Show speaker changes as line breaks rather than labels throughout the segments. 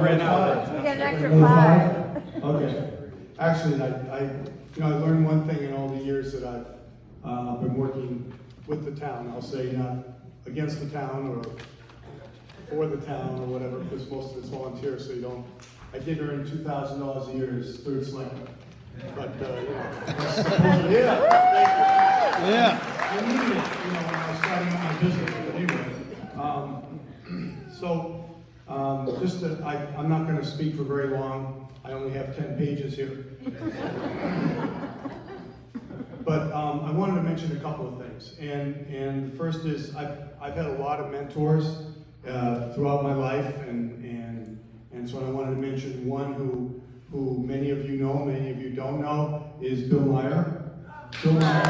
ran out.
You got an extra
Another
5.
Okay. Actually, I learned one thing in all the years that I've been working with the town. I'll say not against the town or for the town or whatever, because most of it's volunteer, so you don't. I did earn $2,000 a year as third selectman. But, yeah, thank you.
Yeah.
I needed it, when I was starting out my business, but anyway. I'm not gonna speak for very long. I only have 10 pages here. But I wanted to mention a couple of things. And the first is, I've had a lot of mentors throughout my life, and so I wanted to mention one who many of you know, many of you don't know, is Bill Meyer. Bill Meyer.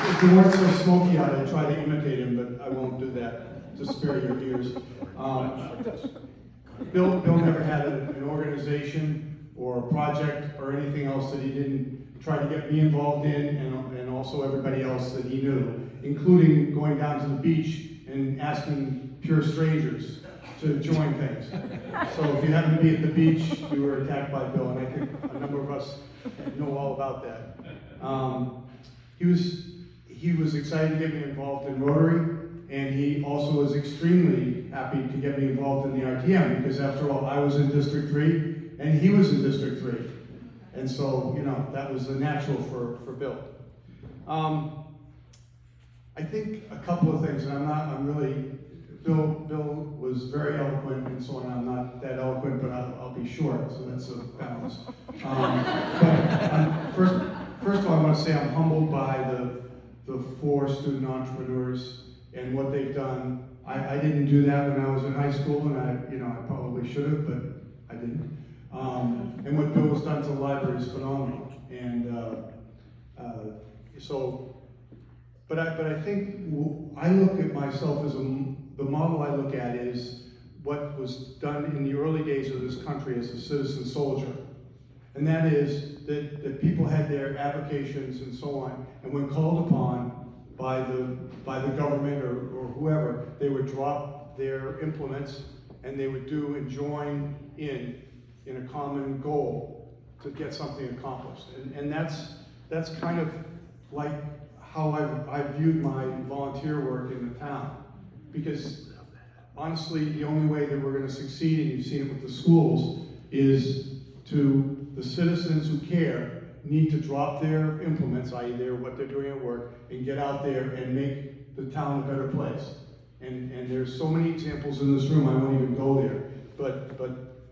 If you weren't so smoky out, I'd try to imitate him, but I won't do that to spare your ears. Bill never had an organization or a project or anything else that he didn't try to get me involved in, and also everybody else that he knew, including going down to the beach and asking pure strangers to join things. So if you happen to be at the beach, you were attacked by Bill, and I think a number of us know all about that. He was excited to get me involved in Rotary, and he also was extremely happy to get me involved in the RTM, because after all, I was in District 3, and he was in District 3. And so, that was the natural for Bill. I think a couple of things, and Bill was very eloquent and so on. I'm not that eloquent, but I'll be short, so that's a balance. First of all, I want to say I'm humbled by the 4 student entrepreneurs and what they've done. I didn't do that when I was in high school, and I probably should have, but I didn't. And what Bill has done to the library is phenomenal. And but I think I look at myself as the model I look at is what was done in the early days of this country as a citizen soldier. And that is that people had their avocations and so on, and when called upon by the government or whoever, they would drop their implements and they would do and join in a common goal to get something accomplished. And that's kind of like how I've viewed my volunteer work in the town. Because honestly, the only way that we're going to succeed, and you've seen it with the schools, is to the citizens who care need to drop their implements, i.e. what they're doing at work, and get out there and make the town a better place. And there's so many examples in this room, I won't even go there, but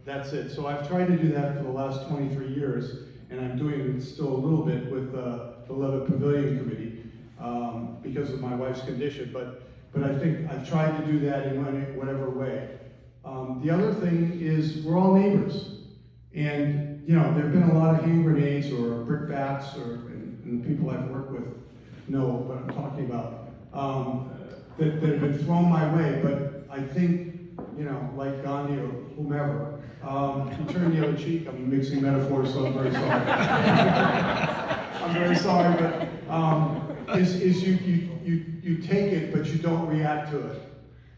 that's it. So I've tried to do that for the last 23 years, and I'm doing it still a little bit with the Levitt Pavilion Committee because of my wife's condition, but I think I've tried to do that in whatever way. The other thing is we're all neighbors. And, there have been a lot of hand grenades or brickbats, and the people I've worked with know what I'm talking about, that have been thrown my way. But I think, like Gandhi or whomever, you turn the other cheek. I'm mixing metaphors, so I'm very sorry. I'm very sorry, but you take it, but you don't react to it.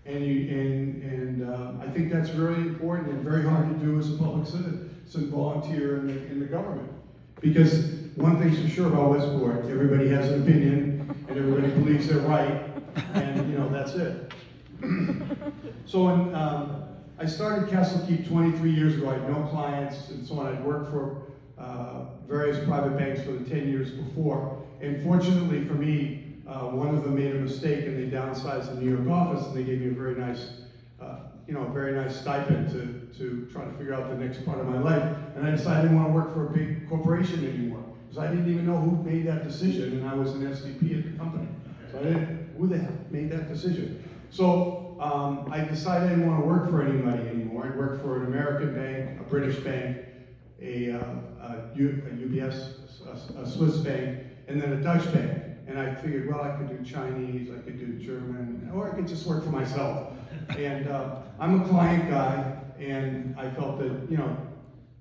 And I think that's very important and very hard to do as a public citizen volunteer in the government. Because one thing's for sure about Westport, everybody has an opinion and everybody believes they're right, and that's it. So I started Castle Keep 23 years ago. I had no clients and so on. I'd worked for various private banks for the 10 years before. And fortunately for me, one of them made a mistake and they downsized the New York office, and they gave me a very nice stipend to try to figure out the next part of my life. And I decided I didn't want to work for a big corporation anymore, because I didn't even know who made that decision, and I was an SVP at the company. So who the hell made that decision? So I decided I didn't want to work for anybody anymore. I'd work for an American bank, a British bank, a UBS, a Swiss bank, and then a Dutch bank. And I figured, well, I could do Chinese, I could do German, or I could just work for myself. And I'm a client guy, and I felt that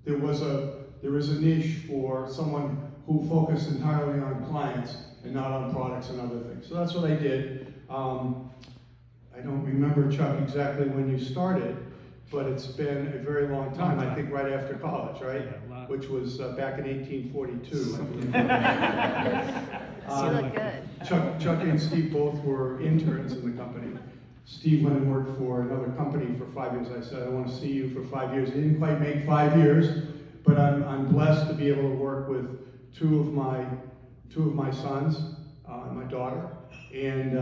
there was a niche for someone who focused entirely on clients and not on products and other things. So that's what I did. I don't remember, Chuck, exactly when you started, but it's been a very long time. I think right after college, right?
Yeah,
which was back in 1842.
You look good.
Chuck and Steve both were interns in the company. Steve went and worked for another company for 5 years. I said, I want to see you for 5 years. He didn't quite make 5 years, but I'm blessed to be able to work with two of my sons, and my daughter, and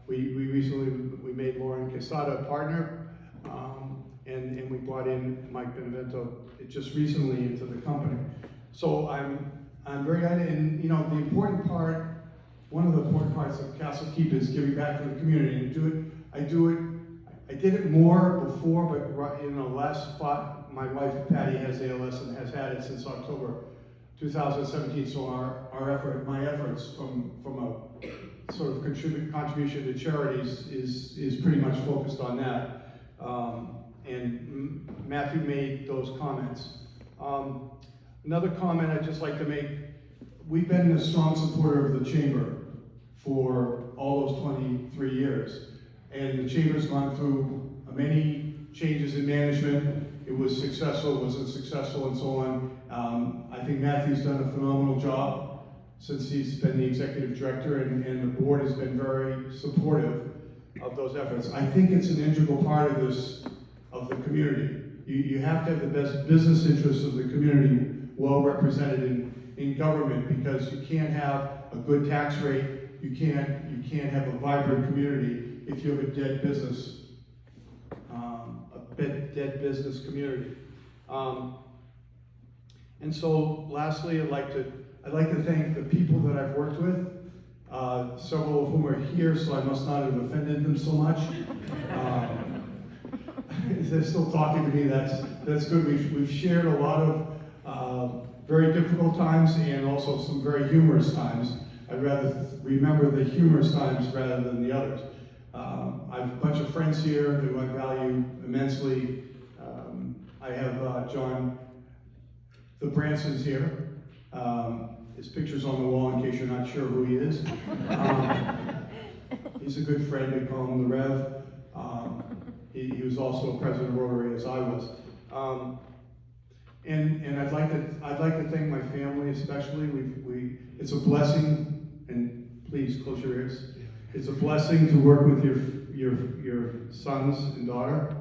we recently made Lauren Quesada a partner, and we brought in Mike Benevento just recently into the company. So I'm very excited, and the important part, one of the important parts of Castle Keep is giving back to the community, and I did it more before, but last spot, my wife Patty has ALS and has had it since October 2017. So my efforts from a sort of contribution to charities is pretty much focused on that. And Matthew made those comments. Another comment I'd just like to make: we've been a strong supporter of the Chamber for all those 23 years. And the Chamber's gone through many changes in management. It was successful, wasn't successful, and so on. I think Matthew's done a phenomenal job since he's been the executive director, and the board has been very supportive of those efforts. I think it's an integral part of the community. You have to have the best business interests of the community well represented in government, because you can't have a good tax rate, you can't have a vibrant community if you have a dead business community. And so, lastly, I'd like to thank the people that I've worked with, several of whom are here, so I must not have offended them so much. They're still talking to me. That's good. We've shared a lot of very difficult times and also some very humorous times. I'd rather remember the humorous times rather than the others. I have a bunch of friends here who I value immensely. I have John, the Bransons here. His picture's on the wall in case you're not sure who he is. He's a good friend. They call him the Rev. He was also president of Rotary, as I was. And I'd like to thank my family especially. It's a blessing, and please close your ears. It's a blessing to work with your sons and daughter.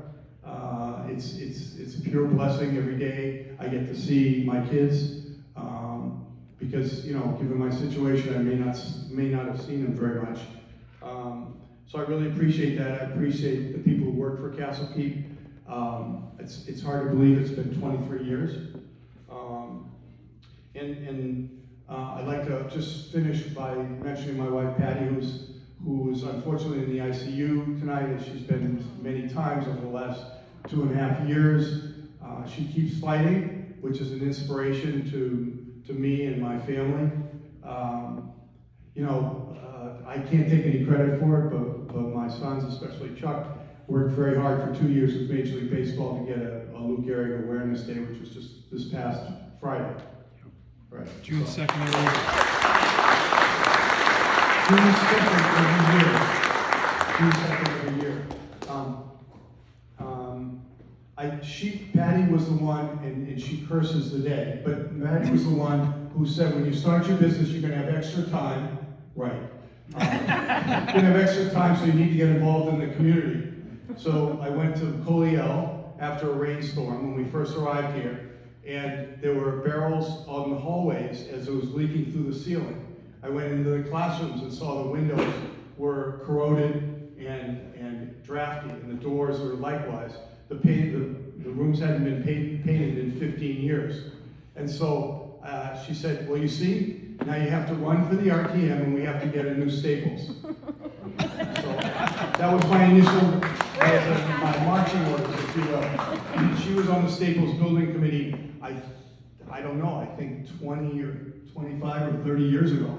It's a pure blessing every day. I get to see my kids because given my situation, I may not have seen them very much. So I really appreciate that. I appreciate the people who work for Castle Keep. It's hard to believe it's been 23 years. I'd like to just finish by mentioning my wife Patty, who is unfortunately in the ICU tonight, and she's been many times over the last 2.5 years. She keeps fighting, which is an inspiration to me and my family. I can't take any credit for it, but my sons, especially Chuck, worked very hard for 2 years with Major League Baseball to get a Lou Gehrig Awareness Day, which was just this past Friday. Right.
June 2nd.
June 2nd every year. June 2nd every year. Patty was the one, and she curses the day, but Patty was the one who said, when you start your business, you're going to have extra time. Right. You're going to have extra time, so you need to get involved in the community. So I went to Colliel after a rainstorm when we first arrived here, and there were barrels on the hallways as it was leaking through the ceiling. I went into the classrooms and saw the windows were corroded and drafty, and the doors were likewise. The rooms hadn't been painted in 15 years. And so she said, well, you see, now you have to run for the RTM and we have to get a new Staples. So that was my initial, my marching orders, if you will. She was on the Staples building committee, I don't know, I think 20 or 25 or 30 years ago.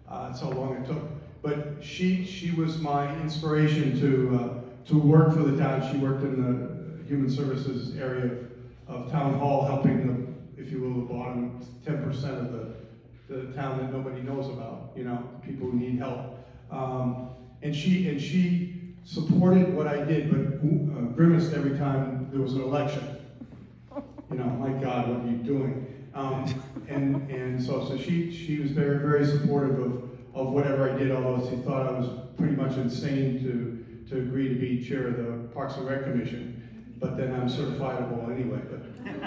That's how long it took. But she was my inspiration to work for the town. She worked in the human services area of town hall, helping the, if you will, the bottom 10% of the town that nobody knows about, people who need help. And she supported what I did, but grimaced every time there was an election. You know, my God, what are you doing? And so she was very, very supportive of whatever I did, although she thought I was pretty much insane to agree to be chair of the Parks and Rec Commission. But then I'm certifiable anyway. But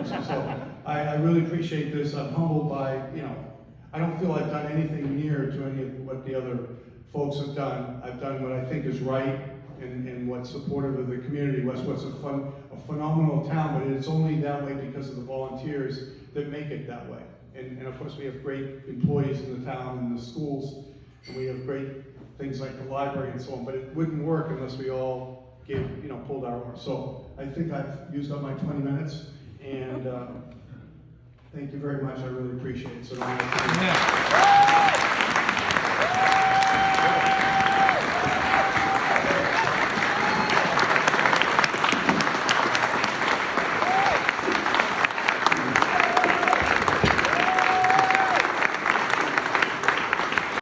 so I really appreciate this. I'm humbled by, you know, I don't feel I've done anything near to any of what the other folks have done. I've done what I think is right and what's supportive of the community. Westport's a phenomenal town, but it's only that way because of the volunteers that make it that way. And of course we have great employees in the town and the schools, and we have great things like the library and so on, but it wouldn't work unless we all pulled our oar. So I think I've used up my 20 minutes, and thank you very much. I really appreciate it. So now